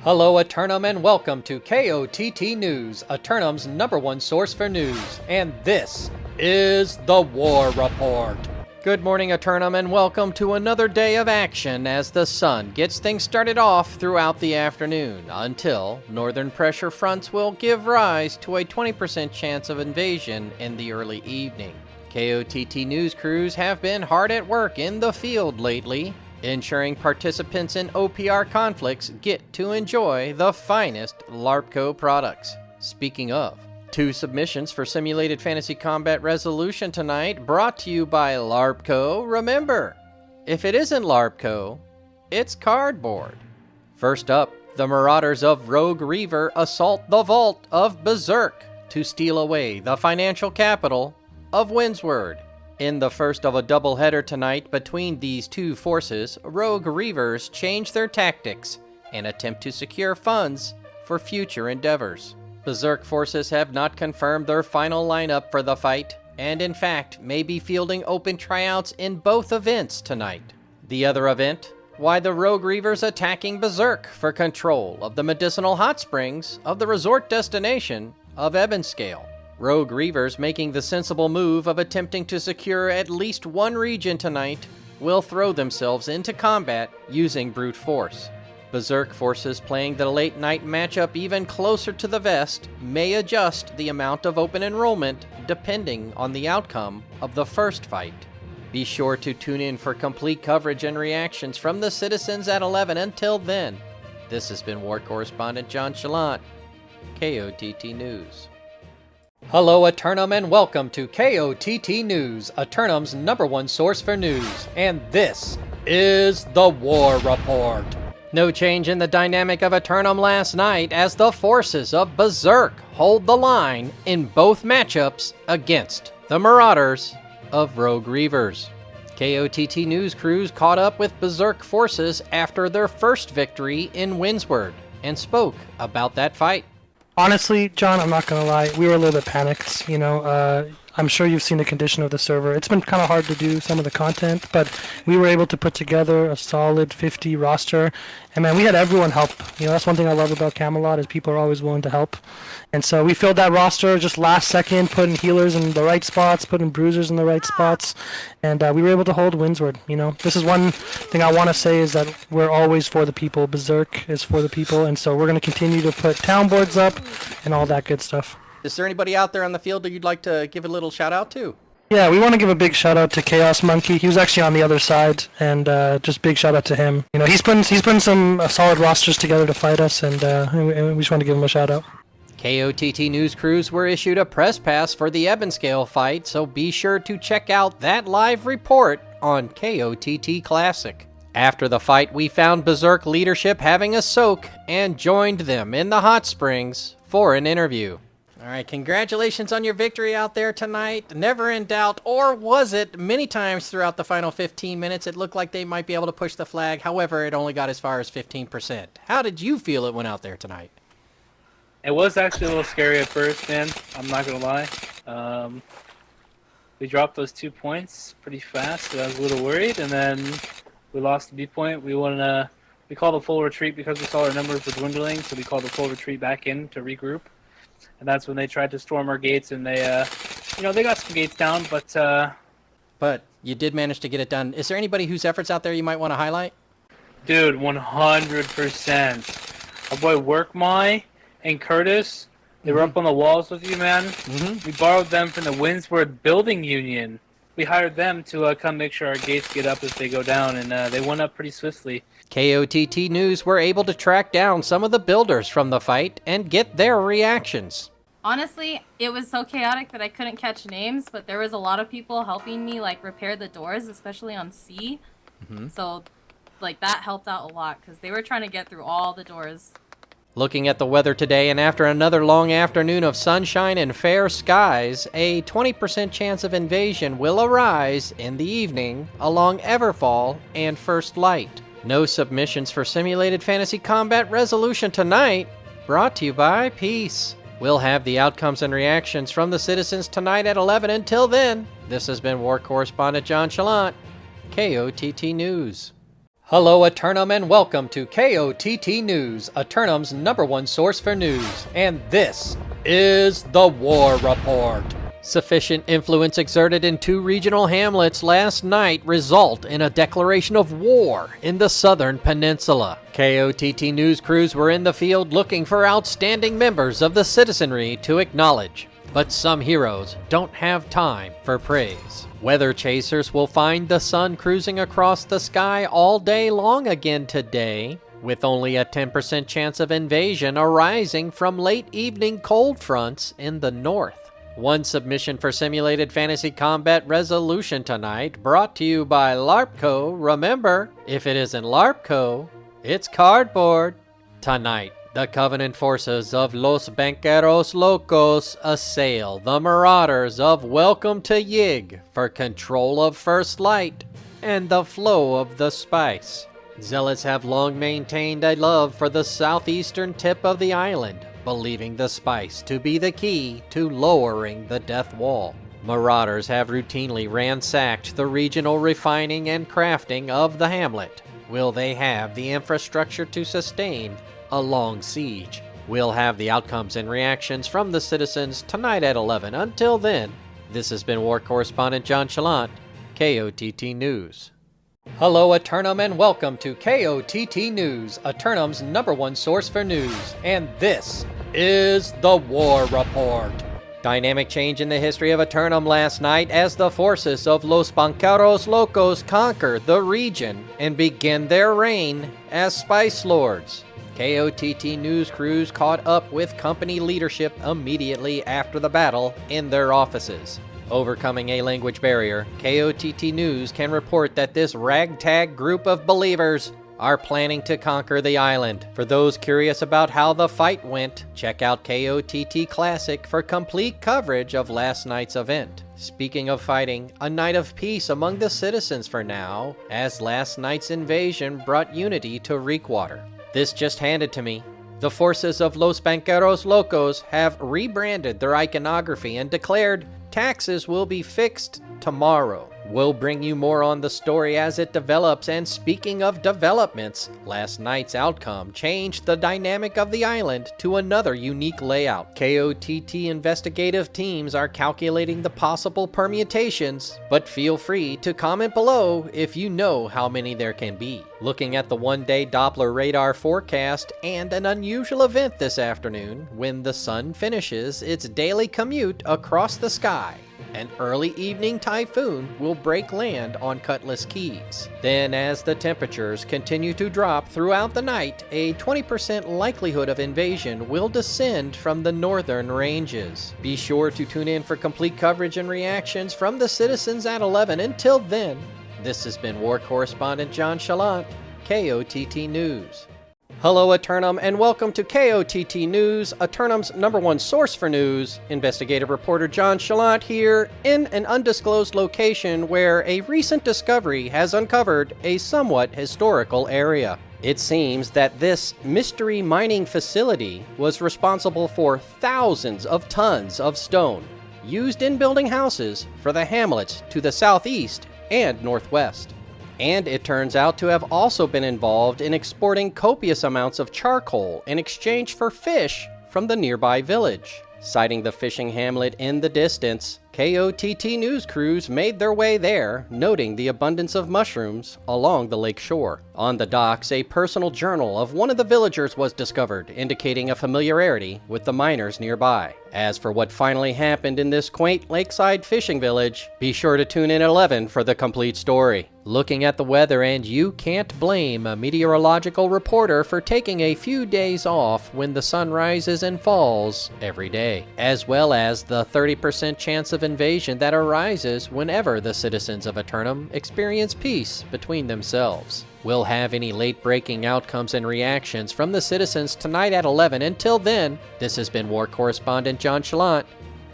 Hello Eternum and welcome to KOTT News, Eternum's #1 source for news, and this is the War Report. Good morning Eternum and welcome to another day of action as the sun gets things started off throughout the afternoon until northern pressure fronts will give rise to a 20% chance of invasion in the early evening. KOTT news crews have been hard at work in the field lately, ensuring participants in OPR conflicts get to enjoy the finest LARPCO products. Speaking of, 2 submissions for Simulated Fantasy Combat Resolution tonight, brought to you by LARPCO. Remember, if it isn't LARPCO, it's cardboard. First up, the Marauders of Rogue Reaver assault the vault of Berserk to steal away the financial capital of Windsward. In the first of a doubleheader tonight between these two forces, Rogue Reavers change their tactics and attempt to secure funds for future endeavors. Berserk forces have not confirmed their final lineup for the fight, and in fact may be fielding open tryouts in both events tonight. The other event, why the Rogue Reavers attacking Berserk for control of the medicinal hot springs of the resort destination of Ebonscale. Rogue Reavers making the sensible move of attempting to secure at least one region tonight will throw themselves into combat using brute force. Berserk forces playing the late night matchup even closer to the vest may adjust the amount of open enrollment depending on the outcome of the first fight. Be sure to tune in for complete coverage and reactions from the citizens at 11. Until then, this has been War Correspondent JChalant, KOTT News. Hello Eternum and welcome to KOTT News, Eternum's #1 source for news, and this is the War Report. No change in the dynamic of Eternum last night as the forces of Berserk hold the line in both matchups against the Marauders of Rogue Reavers. KOTT News crews caught up with Berserk forces after their first victory in Windsward and spoke about that fight. Honestly, John, I'm not going to lie, we were a little bit panicked, I'm sure you've seen the condition of the server. It's been kind of hard to do some of the content, but we were able to put together a solid 50 roster, and man, we had everyone help. That's one thing I love about Camelot is people are always willing to help. And so we filled that roster just last second, putting healers in the right spots, putting bruisers in the right spots, and we were able to hold Windsward. This is one thing I want to say is that we're always for the people. Berserk is for the people, and so we're going to continue to put town boards up and all that good stuff. Is there anybody out there on the field that you'd like to give a little shout out to? Yeah, we want to give a big shout out to Chaos Monkey. He was actually on the other side, and just big shout out to him. He's putting some solid rosters together to fight us, and we just want to give him a shout out. KOTT News crews were issued a press pass for the Ebonscale fight, so be sure to check out that live report on KOTT Classic. After the fight, we found Berserk leadership having a soak and joined them in the hot springs for an interview. All right, congratulations on your victory out there tonight. Never in doubt, or was it? Many times throughout the final 15 minutes, it looked like they might be able to push the flag. However, it only got as far as 15%. How did you feel it went out there tonight? It was actually a little scary at first, man. I'm not going to lie. We dropped those 2 points pretty fast, so I was a little worried. And then we lost the B point. We called a full retreat because we saw our numbers were dwindling, so we called a full retreat back in to regroup. And that's when they tried to storm our gates, and they got some gates down, But you did manage to get it done. Is there anybody whose efforts out there you might want to highlight? Dude, 100%. Our boy Workmy and Curtis, they were up on the walls with you, man. We borrowed them from the Windsward Building Union. We hired them to come make sure our gates get up if they go down, and they went up pretty swiftly. KOTT News were able to track down some of the builders from the fight and get their reactions. Honestly, it was so chaotic that I couldn't catch names, but there was a lot of people helping me repair the doors, especially on C. So that helped out a lot because they were trying to get through all the doors. Looking at the weather today, and after another long afternoon of sunshine and fair skies, a 20% chance of invasion will arise in the evening along Everfall and First Light. No submissions for Simulated Fantasy Combat Resolution tonight, brought to you by Peace. We'll have the outcomes and reactions from the citizens tonight at 11. Until then, this has been War Correspondent JChalant, KOTT News. Hello, Eternum, and welcome to KOTT News, Eternum's #1 source for news, and this is the War Report. Sufficient influence exerted in 2 regional hamlets last night result in a declaration of war in the southern peninsula. KOTT news crews were in the field looking for outstanding members of the citizenry to acknowledge. But some heroes don't have time for praise. Weather chasers will find the sun cruising across the sky all day long again today, with only a 10% chance of invasion arising from late evening cold fronts in the north. One submission for simulated fantasy combat resolution tonight, brought to you by LARPco. Remember, if it isn't LARPco, it's cardboard. Tonight, the Covenant forces of Los Banqueros Locos assail the Marauders of Welcome to Yig for control of First Light and the flow of the spice. Zealots have long maintained a love for the southeastern tip of the island, believing the spice to be the key to lowering the death wall. Marauders have routinely ransacked the regional refining and crafting of the hamlet. Will they have the infrastructure to sustain a long siege? We'll have the outcomes and reactions from the citizens tonight at 11. Until then, this has been War Correspondent JChalant, KOTT News. Hello, Eternum, and welcome to KOTT News, Eternum's #1 source for news, and this is the War Report. Dynamic change in the history of Eternum last night as the forces of Los Banqueros Locos conquer the region and begin their reign as Spice Lords. KOTT news crews caught up with company leadership immediately after the battle in their offices. Overcoming a language barrier, KOTT News can report that this ragtag group of believers are planning to conquer the island. For those curious about how the fight went, check out KOTT Classic for complete coverage of last night's event. Speaking of fighting, a night of peace among the citizens for now, as last night's invasion brought unity to Reekwater. This just handed to me. The forces of Los Banqueros Locos have rebranded their iconography and declared taxes will be fixed tomorrow. We'll bring you more on the story as it develops, and speaking of developments, last night's outcome changed the dynamic of the island to another unique layout. KOTT investigative teams are calculating the possible permutations, but feel free to comment below if you know how many there can be. Looking at the one-day Doppler radar forecast and an unusual event this afternoon when the sun finishes its daily commute across the sky. An early evening typhoon will break land on Cutlass Keys. Then, as the temperatures continue to drop throughout the night, a 20% likelihood of invasion will descend from the northern ranges. Be sure to tune in for complete coverage and reactions from the citizens at 11. Until then, this has been War Correspondent JChalant, KOTT News. Hello, Eternum, and welcome to KOTT News, Eternum's #1 source for news. Investigative reporter JChalant here in an undisclosed location where a recent discovery has uncovered a somewhat historical area. It seems that this mystery mining facility was responsible for thousands of tons of stone used in building houses for the hamlets to the southeast and northwest. And it turns out to have also been involved in exporting copious amounts of charcoal in exchange for fish from the nearby village. Sighting the fishing hamlet in the distance, KOTT news crews made their way there, noting the abundance of mushrooms along the lake shore. On the docks, a personal journal of one of the villagers was discovered, indicating a familiarity with the miners nearby. As for what finally happened in this quaint lakeside fishing village, be sure to tune in at 11 for the complete story. Looking at the weather, and you can't blame a meteorological reporter for taking a few days off when the sun rises and falls every day, as well as the 30% chance of invasion that arises whenever the citizens of Eternum experience peace between themselves. We'll have any late-breaking outcomes and reactions from the citizens tonight at 11. Until then, this has been War Correspondent JChalant,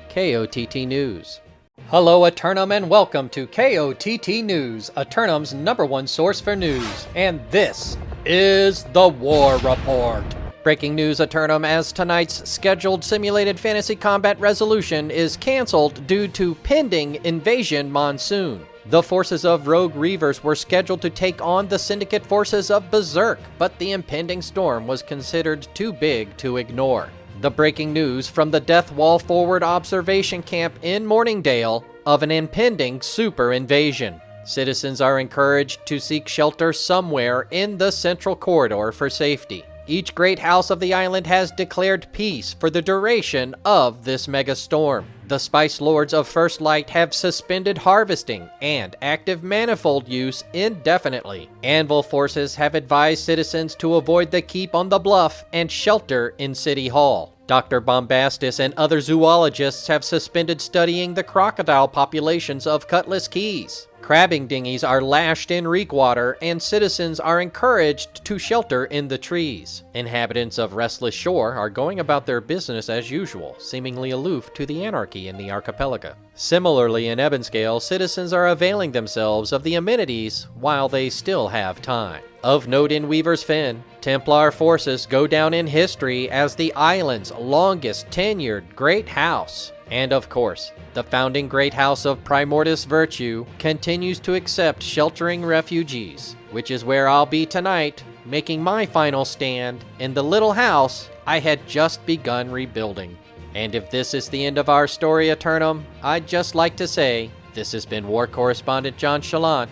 KOTT News. Hello, Eternum, and welcome to KOTT News, Eternum's #1 source for news, and this is the War Report. Breaking news, Eternum, as tonight's scheduled simulated fantasy combat resolution is canceled due to pending invasion monsoon. The forces of Rogue Reavers were scheduled to take on the Syndicate forces of Berserk, but the impending storm was considered too big to ignore. The breaking news from the Death Wall Forward Observation Camp in Morningdale of an impending super invasion. Citizens are encouraged to seek shelter somewhere in the Central Corridor for safety. Each great house of the island has declared peace for the duration of this mega storm. The Spice Lords of First Light have suspended harvesting and active manifold use indefinitely. Anvil forces have advised citizens to avoid the keep on the bluff and shelter in City Hall. Dr. Bombastus and other zoologists have suspended studying the crocodile populations of Cutlass Keys. Crabbing dinghies are lashed in Reekwater, and citizens are encouraged to shelter in the trees. Inhabitants of Restless Shore are going about their business as usual, seemingly aloof to the anarchy in the archipelago. Similarly, in Ebonscale, citizens are availing themselves of the amenities while they still have time. Of note in Weaver's Fen, Templar forces go down in history as the island's longest tenured great house. And of course, the founding great house of Primordus Virtue continues to accept sheltering refugees, which is where I'll be tonight, making my final stand in the little house I had just begun rebuilding. And if this is the end of our story, Eternum, I'd just like to say, this has been War Correspondent JChalant,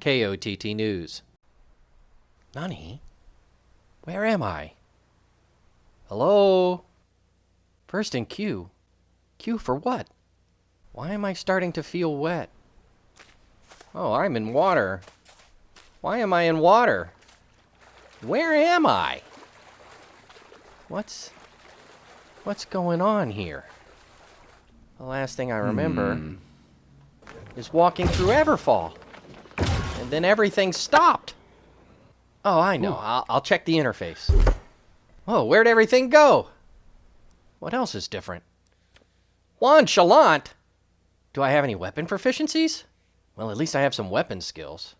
KOTT News. Nani? Where am I? Hello? First in queue. Queue for what? Why am I starting to feel wet? Oh, I'm in water. Why am I in water? Where am I? What's going on here? The last thing I remember is walking through Everfall. And then everything stopped. Oh, I know. I'll check the interface. Oh, where'd everything go? What else is different? JChalant? Do I have any weapon proficiencies? Well, at least I have some weapon skills.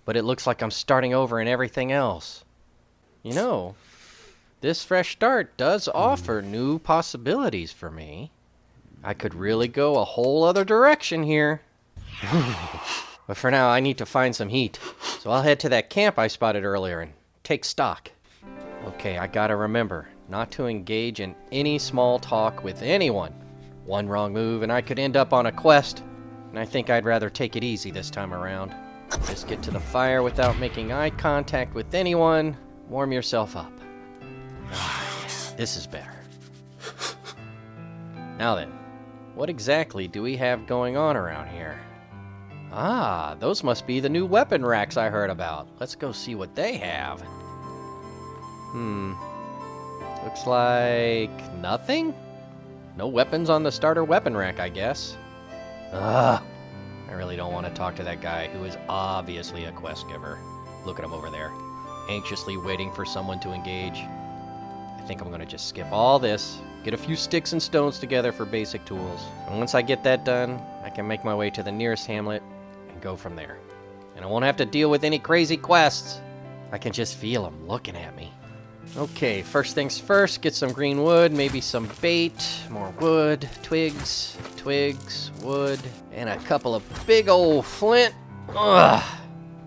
But it looks like I'm starting over in everything else. You know, this fresh start does offer new possibilities for me. I could really go a whole other direction here. But for now, I need to find some heat. So I'll head to that camp I spotted earlier and take stock. Okay, I gotta remember not to engage in any small talk with anyone. One wrong move and I could end up on a quest, and I think I'd rather take it easy this time around. Just get to the fire without making eye contact with anyone. Warm yourself up. This is better. Now then, what exactly do we have going on around here? Ah, those must be the new weapon racks I heard about. Let's go see what they have. Looks like nothing? No weapons on the starter weapon rack, I guess. I really don't want to talk to that guy who is obviously a quest giver. Look at him over there, anxiously waiting for someone to engage. I think I'm going to just skip all this, get a few sticks and stones together for basic tools. And once I get that done, I can make my way to the nearest hamlet and go from there. And I won't have to deal with any crazy quests. I can just feel them looking at me. Okay, first things first, get some green wood, maybe some bait, more wood, twigs, wood, and a couple of big old flint. Ugh.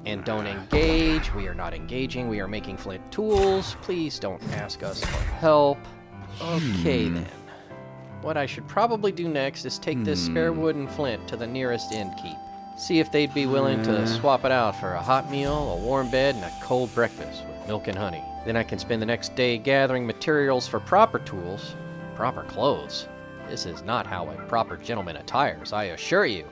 And don't engage. We are not engaging. We are making flint tools. Please don't ask us for help. Okay, then. What I should probably do next is take this spare wood and flint to the nearest inn keep. See if they'd be willing to swap it out for a hot meal, a warm bed, and a cold breakfast with milk and honey. Then I can spend the next day gathering materials for proper tools, proper clothes. This is not how a proper gentleman attires, I assure you.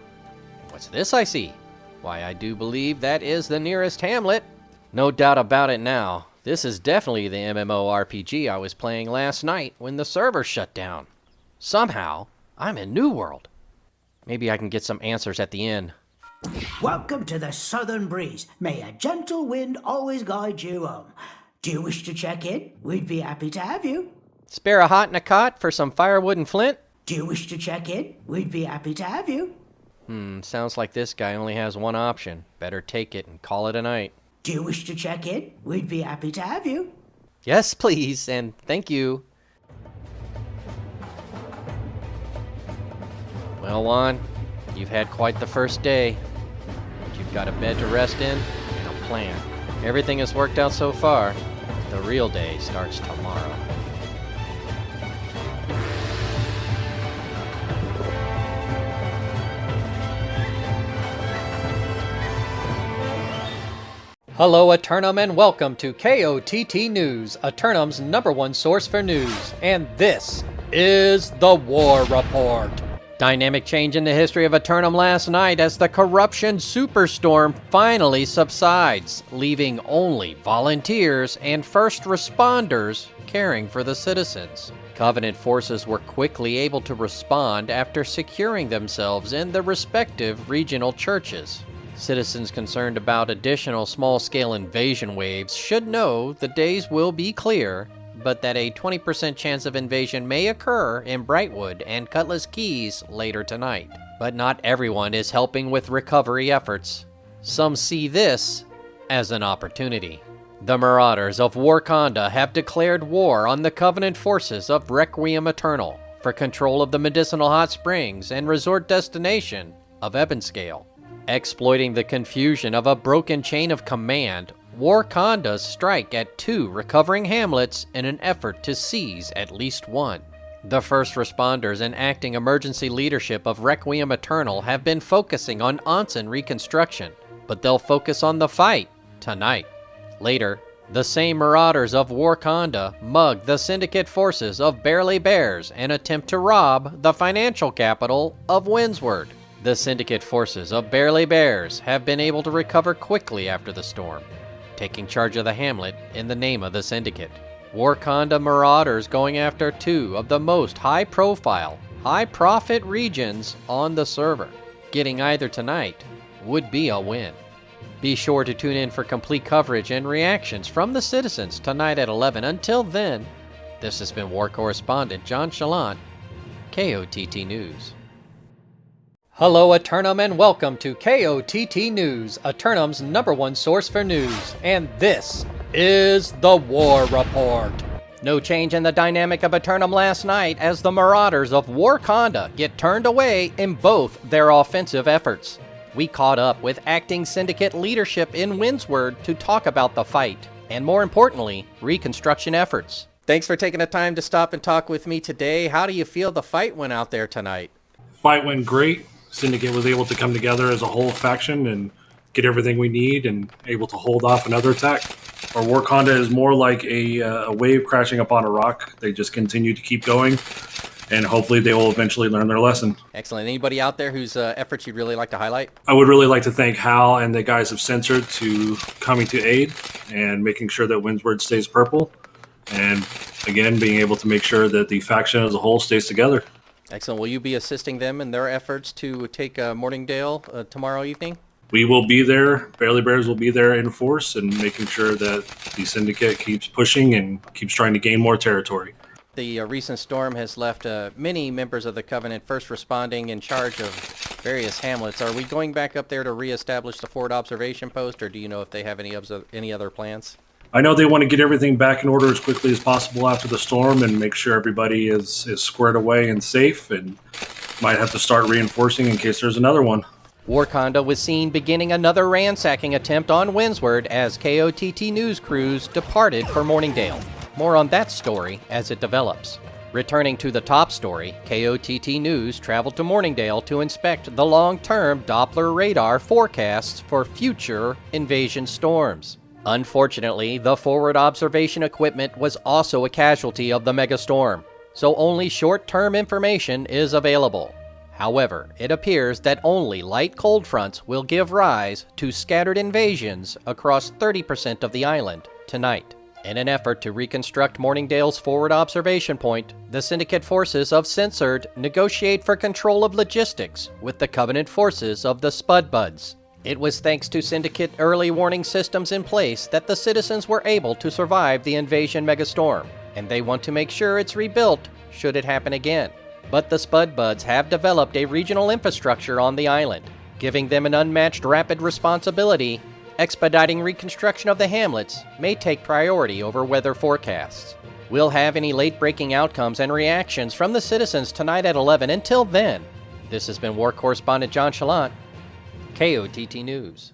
What's this I see? Why, I do believe that is the nearest hamlet. No doubt about it now. This is definitely the MMORPG I was playing last night when the server shut down. Somehow, I'm in New World. Maybe I can get some answers at the inn. Welcome to the Southern Breeze. May a gentle wind always guide you home. Do you wish to check in? We'd be happy to have you. Spare a hot and a cot for some firewood and flint? Do you wish to check in? We'd be happy to have you. Sounds like this guy only has one option. Better take it and call it a night. Do you wish to check in? We'd be happy to have you. Yes, please, and thank you. Well, Juan, You've had quite the first day, but you've got a bed to rest in and a plan. Everything has worked out so far. The real day starts tomorrow. Hello, Eternum, and welcome to KOTT News, Eternum's #1 source for news, and this is the War Report. Dynamic change in the history of Eternum last night as the corruption superstorm finally subsides, leaving only volunteers and first responders caring for the citizens. Covenant forces were quickly able to respond after securing themselves in the respective regional churches. Citizens concerned about additional small-scale invasion waves should know the days will be clear, but that a 20% chance of invasion may occur in Brightwood and Cutlass Keys later tonight. But not everyone is helping with recovery efforts. Some see this as an opportunity. The Marauders of Wakanda have declared war on the Covenant forces of Requiem Eternal for control of the medicinal hot springs and resort destination of Ebonscale. Exploiting the confusion of a broken chain of command, Wakandas strike at 2 recovering hamlets in an effort to seize at least one. The first responders and acting emergency leadership of Requiem Eternal have been focusing on Onsen reconstruction, but they'll focus on the fight tonight. Later, the same Marauders of Wakanda mug the Syndicate forces of Barely Bears and attempt to rob the financial capital of Windsward. The Syndicate forces of Barely Bears have been able to recover quickly after the storm, taking charge of the hamlet in the name of the Syndicate. Wakanda Marauders going after 2 of the most high-profile, high-profit regions on the server. Getting either tonight would be a win. Be sure to tune in for complete coverage and reactions from the citizens tonight at 11. Until then, this has been War Correspondent JChalant, KOTT News. Hello, Eternum, and welcome to KOTT News, Eternum's #1 source for news, and this is the War Report. No change in the dynamic of Eternum last night as the Marauders of Wakanda get turned away in both their offensive efforts. We caught up with acting Syndicate leadership in Windsward to talk about the fight, and more importantly, reconstruction efforts. Thanks for taking the time to stop and talk with me today. How do you feel the fight went out there tonight? Fight went great. Syndicate was able to come together as a whole faction and get everything we need and able to hold off another attack. Our Wakanda is more like a wave crashing upon a rock. They just continue to keep going, and hopefully they will eventually learn their lesson. Excellent. Anybody out there whose efforts you'd really like to highlight? I would really like to thank Hal and the guys of Censored to coming to aid and making sure that Windsward stays purple, and again, being able to make sure that the faction as a whole stays together. Excellent. Will you be assisting them in their efforts to take Morningdale tomorrow evening? We will be there. Barely Bears will be there in force and making sure that the Syndicate keeps pushing and keeps trying to gain more territory. The recent storm has left many members of the Covenant first responding in charge of various hamlets. Are we going back up there to reestablish the forward observation post, or do you know if they have any other plans? I know they want to get everything back in order as quickly as possible after the storm and make sure everybody is squared away and safe, and might have to start reinforcing in case there's another one. Wakanda was seen beginning another ransacking attempt on Windsward as KOTT news crews departed for Morningdale. More on that story as it develops. Returning to the top story, KOTT News traveled to Morningdale to inspect the long-term Doppler radar forecasts for future invasion storms. Unfortunately, the forward observation equipment was also a casualty of the megastorm, so only short-term information is available. However, it appears that only light cold fronts will give rise to scattered invasions across 30% of the island tonight. In an effort to reconstruct Morningdale's forward observation point, the Syndicate forces of Censored negotiate for control of logistics with the Covenant forces of the Spudbuds. It was thanks to Syndicate early warning systems in place that the citizens were able to survive the invasion megastorm, and they want to make sure it's rebuilt should it happen again. But the Spudbuds have developed a regional infrastructure on the island, giving them an unmatched rapid responsibility. Expediting reconstruction of the hamlets may take priority over weather forecasts. We'll have any late-breaking outcomes and reactions from the citizens tonight at 11. Until then, This has been War Correspondent JChalant, KOTT News.